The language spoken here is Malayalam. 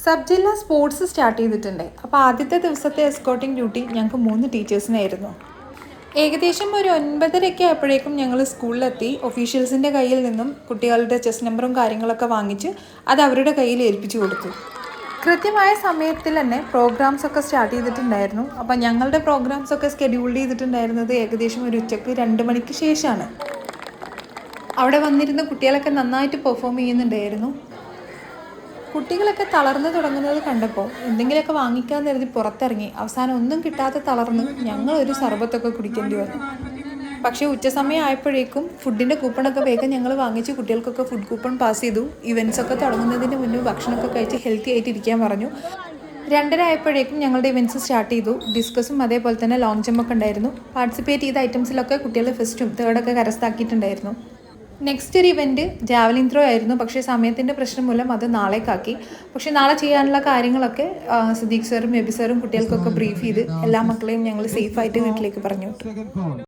സബ് ജില്ലാ സ്പോർട്സ് സ്റ്റാർട്ട് ചെയ്തിട്ടുണ്ട്. അപ്പോൾ ആദ്യത്തെ ദിവസത്തെ എസ്കോർട്ടിംഗ് ഡ്യൂട്ടി ഞങ്ങൾക്ക് 3 ടീച്ചേഴ്സിനായിരുന്നു. ഏകദേശം ഒരു 9:30 ആയപ്പോഴേക്കും ഞങ്ങൾ സ്കൂളിലെത്തി. ഒഫീഷ്യൽസിൻ്റെ കയ്യിൽ നിന്നും കുട്ടികളുടെ ചെസ് നമ്പറും കാര്യങ്ങളൊക്കെ വാങ്ങിച്ച് അത് അവരുടെ കയ്യിൽ ഏൽപ്പിച്ചു കൊടുത്തു. കൃത്യമായ സമയത്തിൽ തന്നെ പ്രോഗ്രാംസൊക്കെ സ്റ്റാർട്ട് ചെയ്തിട്ടുണ്ടായിരുന്നു. അപ്പോൾ ഞങ്ങളുടെ പ്രോഗ്രാംസൊക്കെ സ്കെഡ്യൂൾ ചെയ്തിട്ടുണ്ടായിരുന്നത് ഏകദേശം ഒരു ഉച്ചയ്ക്ക് 2 മണിക്ക് ശേഷമാണ്. അവിടെ വന്നിരുന്ന കുട്ടികളൊക്കെ നന്നായിട്ട് പെർഫോം ചെയ്യുന്നുണ്ടായിരുന്നു. കുട്ടികളൊക്കെ തളർന്നു തുടങ്ങുന്നത് കണ്ടപ്പോൾ എന്തെങ്കിലുമൊക്കെ വാങ്ങിക്കാമെന്ന് കരുതി പുറത്തിറങ്ങി. അവസാനം ഒന്നും കിട്ടാതെ തളർന്ന് ഞങ്ങളൊരു സർബത്തൊക്കെ കുടിക്കേണ്ടി വന്നു. പക്ഷേ ഉച്ചസമയം ആയപ്പോഴേക്കും ഫുഡിൻ്റെ കൂപ്പണൊക്കെ വേഗം ഞങ്ങൾ വാങ്ങിച്ച് കുട്ടികൾക്കൊക്കെ ഫുഡ് കൂപ്പൺ പാസ് ചെയ്തു. ഇവൻറ്റ്സൊക്കെ തുടങ്ങുന്നതിന് മുന്നേ ഭക്ഷണമൊക്കെ കഴിച്ച് ഹെൽത്തി ആയിട്ട് ഇരിക്കാൻ പറഞ്ഞു. 2:30 ആയപ്പോഴേക്കും ഞങ്ങളുടെ ഇവൻറ്റ്സ് സ്റ്റാർട്ട് ചെയ്തു. ഡിസ്കസും അതേപോലെ തന്നെ ലോങ് ജമ്പൊക്കെ ഉണ്ടായിരുന്നു. പാർട്ടിസിപ്പേറ്റ് ചെയ്ത ഐറ്റംസിലൊക്കെ കുട്ടികൾ ഫസ്റ്റും തേർഡൊക്കെ കരസ്ഥമാക്കിയിട്ടുണ്ടായിരുന്നു. നെക്സ്റ്റ് ഒരു ഇവൻറ്റ് ജാവലിൻ ത്രോ ആയിരുന്നു. പക്ഷേ സമയത്തിൻ്റെ പ്രശ്നം മൂലം അത് നാളേക്കാക്കി. പക്ഷേ നാളെ ചെയ്യാനുള്ള കാര്യങ്ങളൊക്കെ സിദ്ദീഖ് സാറും എബി സാറും കുട്ടികൾക്കൊക്കെ ബ്രീഫ് ചെയ്ത് എല്ലാ മക്കളെയും ഞങ്ങൾ സേഫായിട്ട് വീട്ടിലേക്ക് പറഞ്ഞു വിട്ടു.